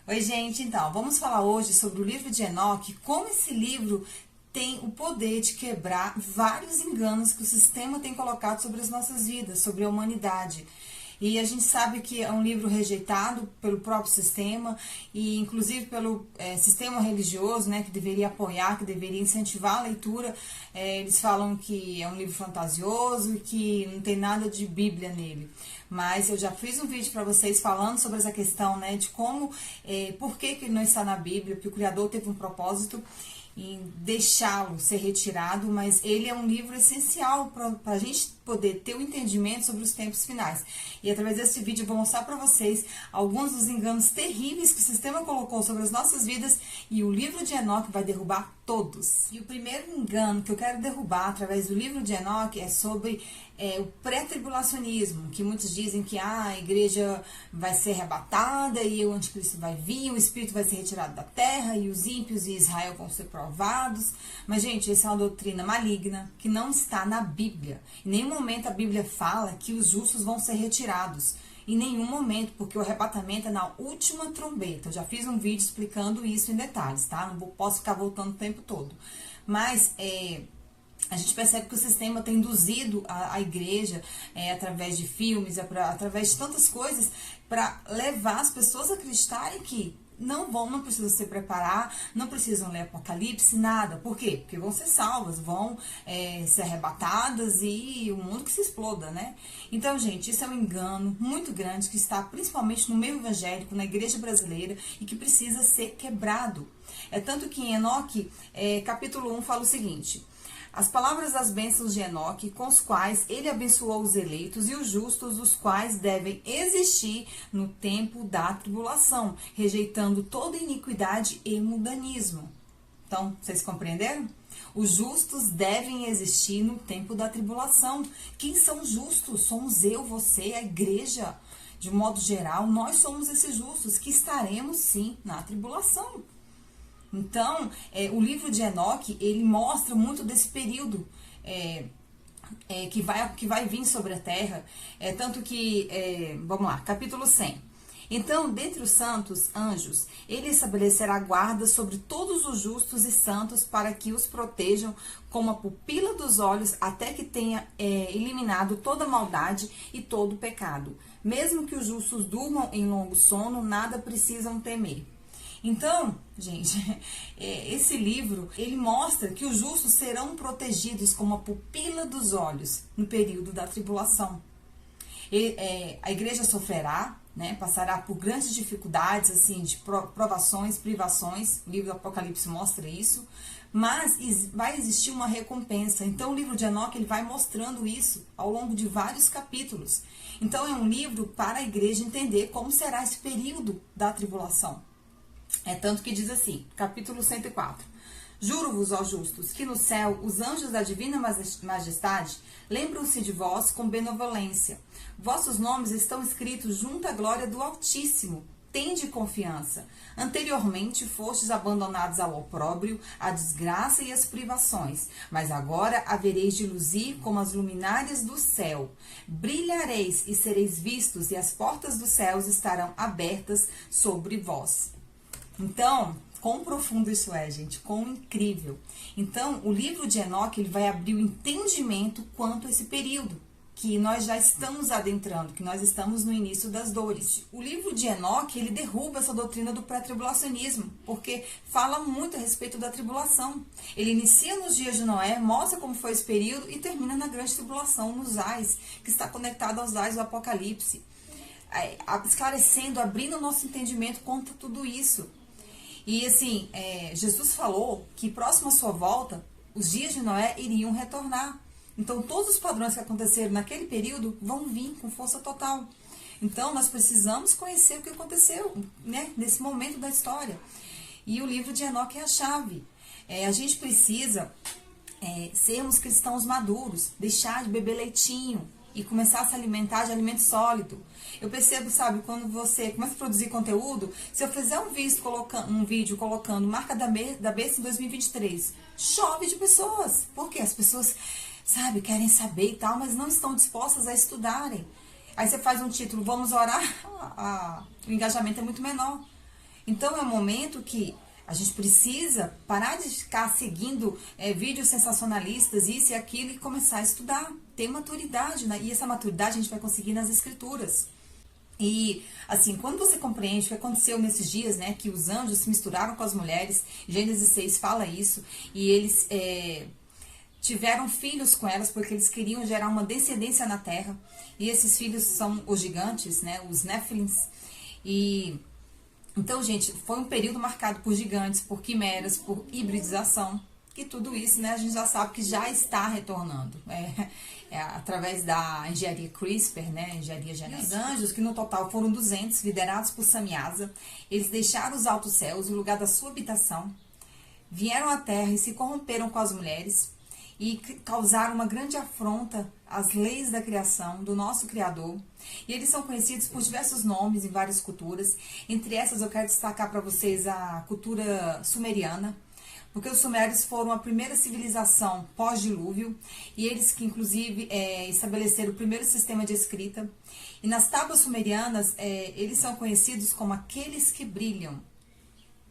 Oi, gente, então, vamos falar hoje sobre o livro de Enoque, como esse livro tem o poder de quebrar vários enganos que o sistema tem colocado sobre as nossas vidas, sobre a humanidade. E a gente sabe que é um livro rejeitado pelo próprio sistema e inclusive pelo sistema religioso, né, que deveria apoiar, que deveria incentivar a leitura. Eles falam que é um livro fantasioso e que não tem nada de Bíblia nele. Mas eu já fiz um vídeo para vocês falando sobre essa questão, né, de como, por que ele não está na Bíblia, porque o Criador teve um propósito em deixá-lo ser retirado, mas ele é um livro essencial para a gente poder ter o entendimento sobre os tempos finais. E através desse vídeo eu vou mostrar para vocês alguns dos enganos terríveis que o sistema colocou sobre as nossas vidas e o livro de Enoque vai derrubar todos. E o primeiro engano que eu quero derrubar através do livro de Enoque é sobre o pré-tribulacionismo, que muitos dizem que a igreja vai ser arrebatada e o anticristo vai vir, o espírito vai ser retirado da terra e os ímpios e Israel vão ser provados. Mas, gente, essa é uma doutrina maligna que não está na Bíblia. Em nenhum momento a Bíblia fala que os justos vão ser retirados. Em nenhum momento, porque o arrebatamento é na última trombeta. Eu já fiz um vídeo explicando isso em detalhes, tá? Não posso ficar voltando o tempo todo. Mas, a gente percebe que o sistema tem induzido a igreja, através de filmes, através de tantas coisas, para levar as pessoas a acreditarem que não precisam se preparar, não precisam ler Apocalipse, nada. Por quê? Porque vão ser salvas, vão ser arrebatadas e o mundo que se exploda, né? Então, gente, isso é um engano muito grande que está principalmente no meio evangélico, na igreja brasileira e que precisa ser quebrado. É tanto que em Enoque, capítulo 1, fala o seguinte: as palavras das bênçãos de Enoque, com os quais ele abençoou os eleitos e os justos, os quais devem existir no tempo da tribulação, rejeitando toda iniquidade e mundanismo. Então, vocês compreenderam? Os justos devem existir no tempo da tribulação. Quem são justos? Somos eu, você, a igreja. De modo geral, nós somos esses justos que estaremos, sim, na tribulação. Então, o livro de Enoque, ele mostra muito desse período que vai vir sobre a terra. Tanto que, vamos lá, capítulo 100. Então, dentre os santos anjos, ele estabelecerá guarda sobre todos os justos e santos para que os protejam como a pupila dos olhos até que tenha eliminado toda maldade e todo pecado. Mesmo que os justos durmam em longo sono, nada precisam temer. Então, gente, esse livro, ele mostra que os justos serão protegidos como a pupila dos olhos no período da tribulação. A igreja sofrerá, né, passará por grandes dificuldades, assim, de provações, privações, o livro do Apocalipse mostra isso, mas vai existir uma recompensa. Então, o livro de Enoque, ele vai mostrando isso ao longo de vários capítulos. Então, é um livro para a igreja entender como será esse período da tribulação. Tanto que diz assim, capítulo 104. Juro-vos, ó justos, que no céu os anjos da divina majestade lembram-se de vós com benevolência. Vossos nomes estão escritos junto à glória do Altíssimo. Tende confiança. Anteriormente fostes abandonados ao opróbrio, à desgraça e às privações, mas agora havereis de luzir como as luminárias do céu. Brilhareis e sereis vistos, e as portas dos céus estarão abertas sobre vós. Então, quão profundo isso é, gente, quão incrível. Então, o livro de Enoque, ele vai abrir o entendimento quanto a esse período, que nós já estamos adentrando, que nós estamos no início das dores. O livro de Enoque, ele derruba essa doutrina do pré-tribulacionismo, porque fala muito a respeito da tribulação. Ele inicia nos dias de Noé, mostra como foi esse período e termina na grande tribulação, nos ais, que está conectado aos ais do Apocalipse. Esclarecendo, abrindo o nosso entendimento quanto a tudo isso. E assim, Jesus falou que próximo à sua volta, os dias de Noé iriam retornar. Então, todos os padrões que aconteceram naquele período vão vir com força total. Então, nós precisamos conhecer o que aconteceu, né, nesse momento da história. E o livro de Enoque é a chave. A gente precisa sermos cristãos maduros, deixar de beber leitinho e começar a se alimentar de alimento sólido. Eu percebo, sabe, quando você começa a produzir conteúdo, se eu fizer um vídeo colocando marca da besta em 2023, chove de pessoas. Porque as pessoas, sabe, querem saber e tal, mas não estão dispostas a estudarem. Aí você faz um título, vamos orar, o engajamento é muito menor. Então é um momento que a gente precisa parar de ficar seguindo vídeos sensacionalistas, isso e aquilo, e começar a estudar, ter maturidade, né? E essa maturidade a gente vai conseguir nas escrituras. E, assim, quando você compreende o que aconteceu nesses dias, né, que os anjos se misturaram com as mulheres, Gênesis 6 fala isso, e eles tiveram filhos com elas porque eles queriam gerar uma descendência na terra, e esses filhos são os gigantes, né, os Néfilins, e então, gente, foi um período marcado por gigantes, por quimeras, por hibridização, que tudo isso, né, a gente já sabe que já está retornando, através da engenharia CRISPR, né, engenharia genética. Os anjos, que no total foram 200, liderados por Samiasa, eles deixaram os altos céus, o lugar da sua habitação, vieram à terra e se corromperam com as mulheres, e causaram uma grande afronta às leis da criação, do nosso Criador. E eles são conhecidos por diversos nomes em várias culturas. Entre essas eu quero destacar para vocês a cultura sumeriana, porque os sumérios foram a primeira civilização pós-dilúvio, e eles que inclusive estabeleceram o primeiro sistema de escrita. E nas tábuas sumerianas, eles são conhecidos como aqueles que brilham.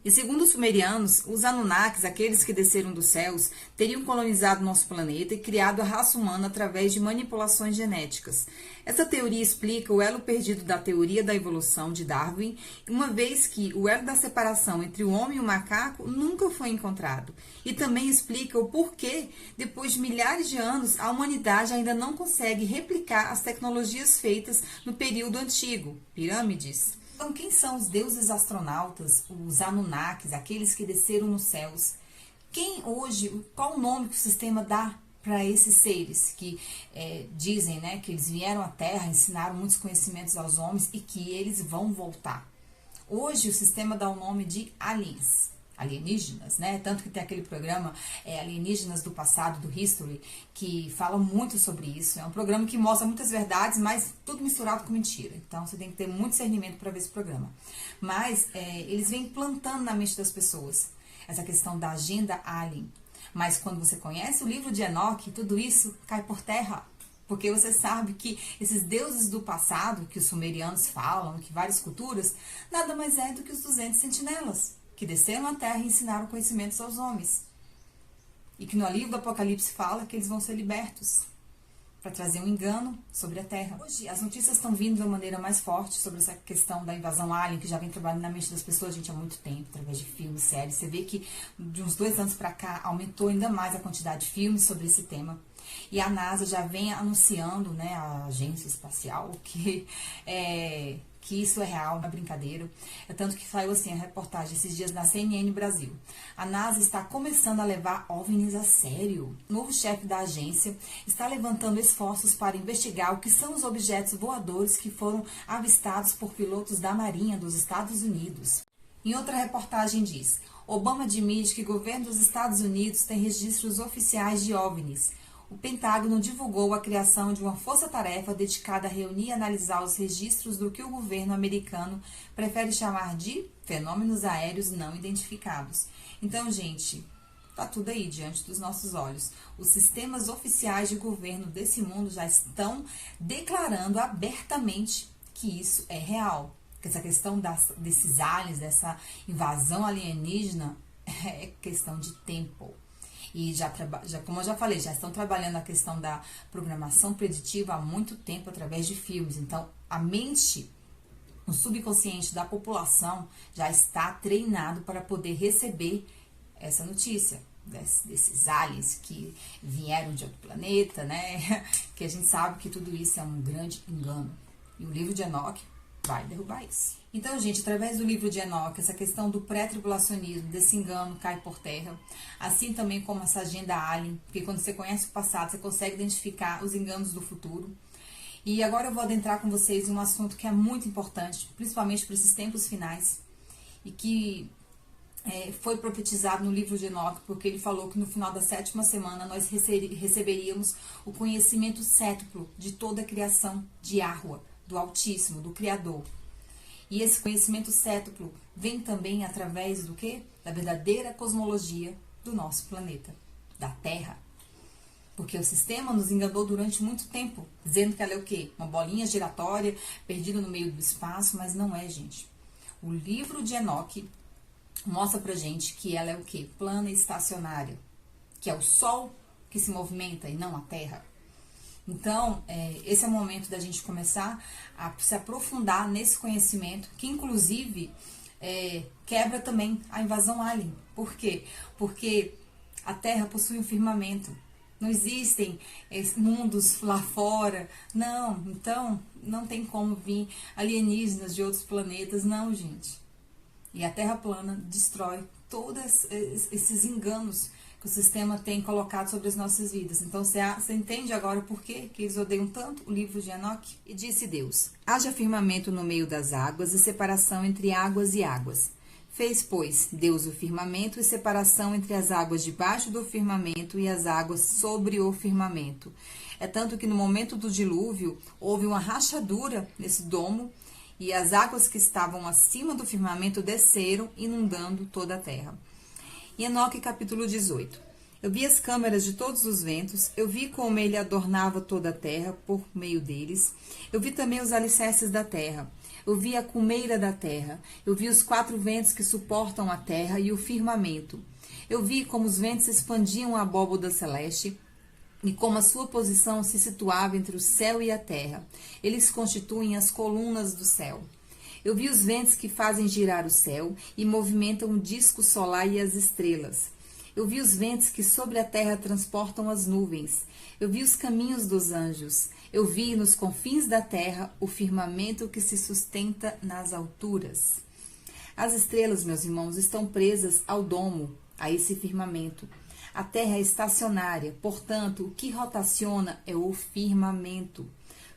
E segundo os sumerianos, os Anunnakis, aqueles que desceram dos céus, teriam colonizado nosso planeta e criado a raça humana através de manipulações genéticas. Essa teoria explica o elo perdido da teoria da evolução de Darwin, uma vez que o elo da separação entre o homem e o macaco nunca foi encontrado. E também explica o porquê, depois de milhares de anos, a humanidade ainda não consegue replicar as tecnologias feitas no período antigo, pirâmides. Então, quem são os deuses astronautas, os Anunnakis, aqueles que desceram nos céus? Quem hoje, qual o nome que o sistema dá para esses seres que dizem, né, que eles vieram à Terra, ensinaram muitos conhecimentos aos homens e que eles vão voltar? Hoje o sistema dá o nome de aliens. Alienígenas, né? Tanto que tem aquele programa Alienígenas do Passado, do History, que fala muito sobre isso. É um programa que mostra muitas verdades, mas tudo misturado com mentira. Então, você tem que ter muito discernimento para ver esse programa. Mas eles vêm plantando na mente das pessoas essa questão da agenda alien. Mas quando você conhece o livro de Enoque, tudo isso cai por terra. Porque você sabe que esses deuses do passado, que os sumerianos falam, que várias culturas, nada mais é do que os 200 sentinelas, que desceram à terra e ensinaram conhecimentos aos homens. E que no livro do Apocalipse fala que eles vão ser libertos para trazer um engano sobre a terra. Hoje as notícias estão vindo de uma maneira mais forte sobre essa questão da invasão alien, que já vem trabalhando na mente das pessoas, gente, há muito tempo, através de filmes, séries. Você vê que de uns 2 anos para cá aumentou ainda mais a quantidade de filmes sobre esse tema. E a NASA já vem anunciando, né, a agência espacial, que isso é real, não é brincadeira. É tanto que saiu assim a reportagem esses dias na CNN Brasil. A NASA está começando a levar OVNIs a sério. O novo chefe da agência está levantando esforços para investigar o que são os objetos voadores que foram avistados por pilotos da Marinha dos Estados Unidos. Em outra reportagem diz: Obama admite que o governo dos Estados Unidos tem registros oficiais de OVNIs. O Pentágono divulgou a criação de uma força-tarefa dedicada a reunir e analisar os registros do que o governo americano prefere chamar de fenômenos aéreos não identificados. Então, gente, tá tudo aí diante dos nossos olhos. Os sistemas oficiais de governo desse mundo já estão declarando abertamente que isso é real. Que essa questão desses aliens, dessa invasão alienígena, é questão de tempo. E como eu já falei, já estão trabalhando a questão da programação preditiva há muito tempo através de filmes. Então, a mente, o subconsciente da população já está treinado para poder receber essa notícia desses aliens que vieram de outro planeta, né? Que a gente sabe que tudo isso é um grande engano. E o livro de Enoque vai derrubar isso. Então, gente, através do livro de Enoque, essa questão do pré-tribulacionismo, desse engano cai por terra, assim também como essa agenda alien, porque quando você conhece o passado, você consegue identificar os enganos do futuro. E agora eu vou adentrar com vocês em um assunto que é muito importante, principalmente para esses tempos finais, e que foi profetizado no livro de Enoque, porque ele falou que no final da 7ª semana nós receberíamos o conhecimento cétuplo de toda a criação de Yahweh, do Altíssimo, do Criador. E esse conhecimento cétuplo vem também através do quê? Da verdadeira cosmologia do nosso planeta, da Terra. Porque o sistema nos enganou durante muito tempo, dizendo que ela é o quê? Uma bolinha giratória, perdida no meio do espaço, mas não é, gente. O livro de Enoque mostra pra gente que ela é o quê? Plana e estacionária, que é o Sol que se movimenta e não a Terra. Então, esse é o momento da gente começar a se aprofundar nesse conhecimento, que inclusive quebra também a invasão alien. Por quê? Porque a Terra possui um firmamento. Não existem mundos lá fora. Não, então não tem como vir alienígenas de outros planetas. Não, gente. E a Terra plana destrói todos esses enganos que o sistema tem colocado sobre as nossas vidas. Então você entende agora por quê que eles odeiam tanto o livro de Enoque? E disse Deus: haja firmamento no meio das águas e separação entre águas e águas. Fez, pois, Deus o firmamento e separação entre as águas debaixo do firmamento e as águas sobre o firmamento. É tanto que no momento do dilúvio houve uma rachadura nesse domo e as águas que estavam acima do firmamento desceram, inundando toda a terra. Em Enoque, capítulo 18. Eu vi as câmaras de todos os ventos, eu vi como ele adornava toda a terra por meio deles. Eu vi também os alicerces da terra. Eu vi a cumeira da terra. Eu vi os 4 ventos que suportam a terra e o firmamento. Eu vi como os ventos expandiam a abóboda celeste e como a sua posição se situava entre o céu e a terra. Eles constituem as colunas do céu. Eu vi os ventos que fazem girar o céu e movimentam o disco solar e as estrelas. Eu vi os ventos que sobre a terra transportam as nuvens. Eu vi os caminhos dos anjos. Eu vi nos confins da terra o firmamento que se sustenta nas alturas. As estrelas, meus irmãos, estão presas ao domo, a esse firmamento. A terra é estacionária, portanto, o que rotaciona é o firmamento.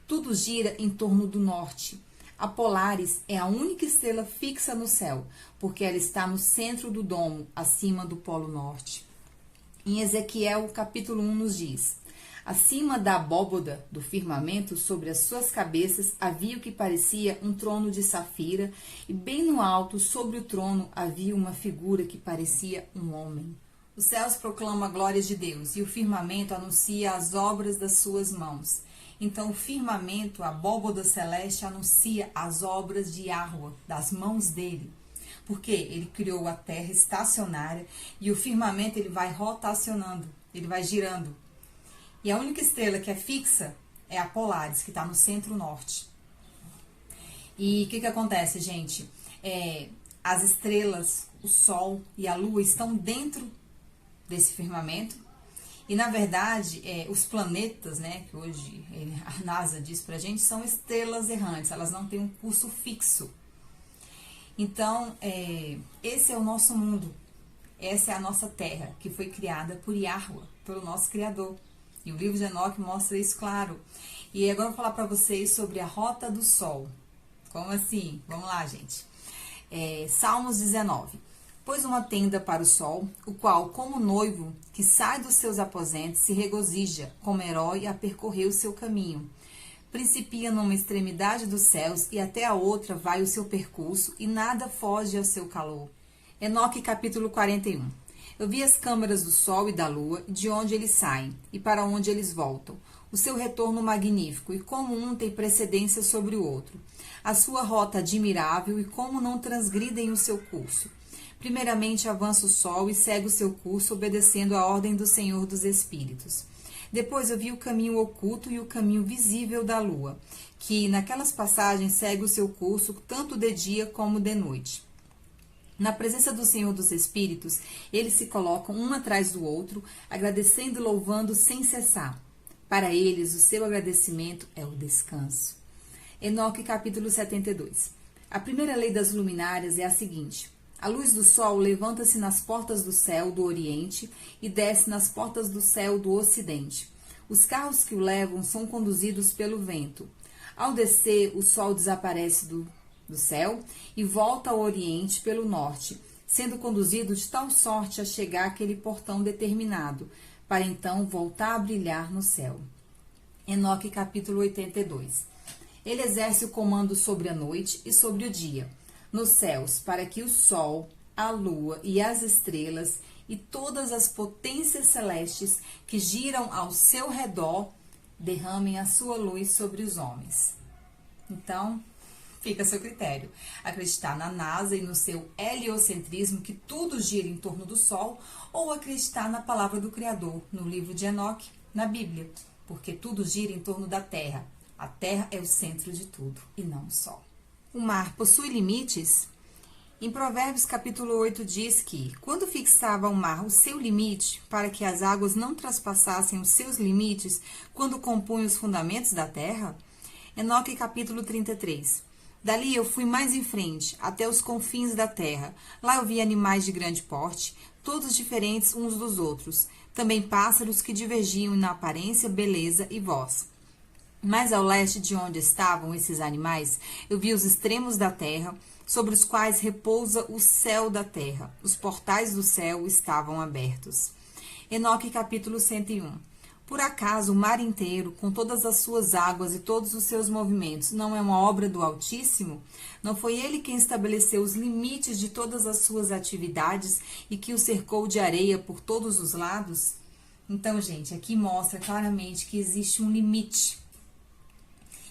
Tudo gira em torno do norte. A Polaris é a única estrela fixa no céu, porque ela está no centro do domo, acima do Polo Norte. Em Ezequiel, capítulo 1, nos diz: acima da abóboda do firmamento, sobre as suas cabeças, havia o que parecia um trono de safira, e bem no alto, sobre o trono, havia uma figura que parecia um homem. Os céus proclamam a glória de Deus, e o firmamento anuncia as obras das suas mãos. Então, o firmamento, a abóboda celeste, anuncia as obras de Yahweh, das mãos dele. Porque ele criou a terra estacionária e o firmamento ele vai rotacionando, ele vai girando. E a única estrela que é fixa é a Polaris, que está no centro-norte. E o que acontece, gente? As estrelas, o Sol e a Lua estão dentro desse firmamento. E, na verdade, os planetas, né, que hoje a NASA diz pra gente, são estrelas errantes, elas não têm um curso fixo. Então, esse é o nosso mundo, essa é a nossa Terra, que foi criada por Yahweh, pelo nosso Criador. E o livro de Enoque mostra isso claro. E agora eu vou falar para vocês sobre a rota do Sol. Como assim? Vamos lá, gente. Salmos 19. Pôs uma tenda para o sol, o qual, como noivo que sai dos seus aposentos, se regozija, como herói a percorrer o seu caminho. Principia numa extremidade dos céus e até a outra vai o seu percurso, e nada foge ao seu calor. Enoque, capítulo 41. Eu vi as câmaras do sol e da lua, de onde eles saem, e para onde eles voltam. O seu retorno magnífico, e como um tem precedência sobre o outro. A sua rota admirável, e como não transgridem o seu curso. Primeiramente avança o sol e segue o seu curso, obedecendo à ordem do Senhor dos Espíritos. Depois eu vi o caminho oculto e o caminho visível da lua, que naquelas passagens segue o seu curso tanto de dia como de noite. Na presença do Senhor dos Espíritos, eles se colocam um atrás do outro, agradecendo e louvando sem cessar. Para eles, o seu agradecimento é o descanso. Enoque, capítulo 72. A primeira lei das luminárias é a seguinte: a luz do sol levanta-se nas portas do céu do oriente e desce nas portas do céu do ocidente. Os carros que o levam são conduzidos pelo vento. Ao descer, o sol desaparece do céu e volta ao oriente pelo norte, sendo conduzido de tal sorte a chegar àquele portão determinado, para então voltar a brilhar no céu. Enoque, capítulo 82. Ele exerce o comando sobre a noite e sobre o dia, nos céus, para que o sol, a lua e as estrelas e todas as potências celestes que giram ao seu redor derramem a sua luz sobre os homens. Então, Fica a seu critério. Acreditar na NASA e no seu heliocentrismo, que tudo gira em torno do Sol, ou acreditar na palavra do Criador, no livro de Enoque, na Bíblia, porque tudo gira em torno da Terra. A Terra é o centro de tudo e não o Sol. O mar possui limites? Em Provérbios capítulo 8 diz que, quando fixava o mar o seu limite, para que as águas não traspassassem os seus limites, quando compunha os fundamentos da terra? Enoque capítulo 33. Dali eu fui mais em frente, até os confins da terra. Lá eu vi animais de grande porte, todos diferentes uns dos outros. Também pássaros que divergiam na aparência, beleza e voz. Mais ao leste de onde estavam esses animais, eu vi os extremos da terra, sobre os quais repousa o céu da terra. Os portais do céu estavam abertos. Enoque capítulo 101. Por acaso o mar inteiro, com todas as suas águas e todos os seus movimentos, não é uma obra do Altíssimo? Não foi ele quem estabeleceu os limites de todas as suas atividades e que o cercou de areia por todos os lados? Então, gente, aqui mostra claramente que existe um limite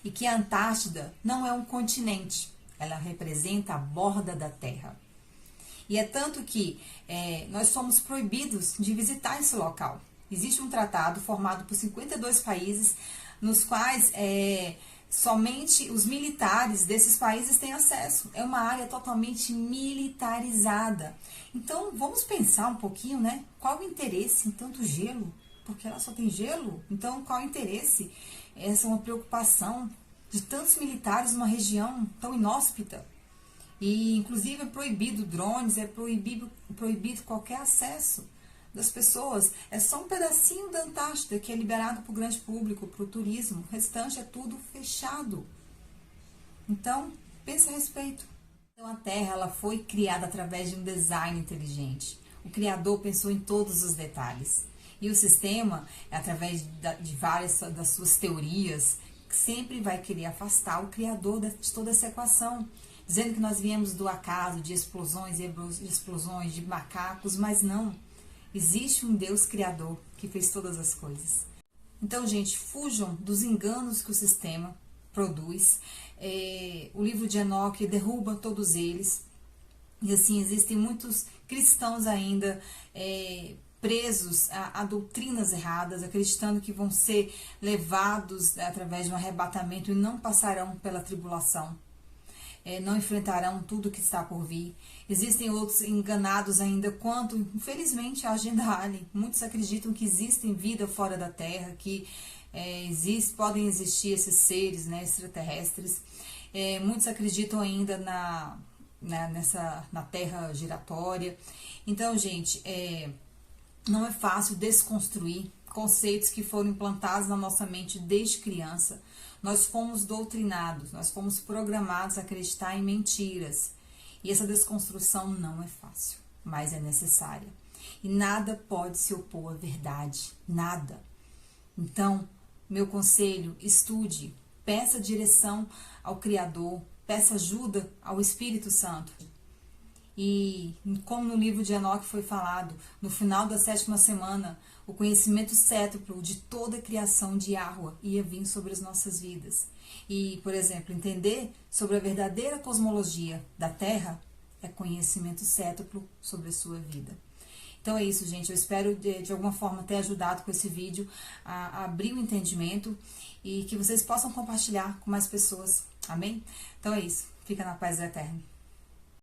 e que a Antártida não é um continente. Ela representa a borda da Terra. E é tanto que nós somos proibidos de visitar esse local. Existe um tratado formado por 52 países, nos quais somente os militares desses países têm acesso. É uma área totalmente militarizada. Então, vamos pensar um pouquinho, né? Qual o interesse em tanto gelo? Porque ela só tem gelo? Então, qual o interesse? Essa é uma preocupação de tantos militares numa região tão inóspita. E, inclusive, é proibido drones, é proibido qualquer acesso das pessoas. É só um pedacinho da Antártida que é liberado para o grande público, para o turismo. O restante é tudo fechado. Então, pense a respeito. Então, a Terra ela foi criada através de um design inteligente. O Criador pensou em todos os detalhes. E o sistema, através de várias das suas teorias, sempre vai querer afastar o Criador de toda essa equação, dizendo que nós viemos do acaso, de explosões, de macacos, mas não. Existe um Deus Criador que fez todas as coisas. Então, gente, fujam dos enganos que o sistema produz. O livro de Enoque derruba todos eles. E assim, existem muitos cristãos ainda presos a doutrinas erradas, acreditando que vão ser levados através de um arrebatamento e não passarão pela tribulação, não enfrentarão tudo que está por vir. Existem outros enganados ainda quanto, infelizmente, a agenda alien. Muitos acreditam que existem vida fora da Terra, que podem existir esses seres, né, extraterrestres. Muitos acreditam ainda na Terra giratória. Então, gente, não é fácil desconstruir conceitos que foram implantados na nossa mente desde criança. Nós fomos doutrinados, nós fomos programados a acreditar em mentiras. E essa desconstrução não é fácil, mas é necessária. E nada pode se opor à verdade, nada. Então, meu conselho, estude, peça direção ao Criador, peça ajuda ao Espírito Santo. E como no livro de Enoque foi falado, no final da 7ª semana, o conhecimento cétuplo de toda a criação de Yahweh ia vir sobre as nossas vidas. E, por exemplo, entender sobre a verdadeira cosmologia da Terra é conhecimento cétuplo sobre a sua vida. Então é isso, gente. Eu espero de alguma forma ter ajudado com esse vídeo a abrir o entendimento e que vocês possam compartilhar com mais pessoas. Amém? Então é isso. Fica na paz do Eterno.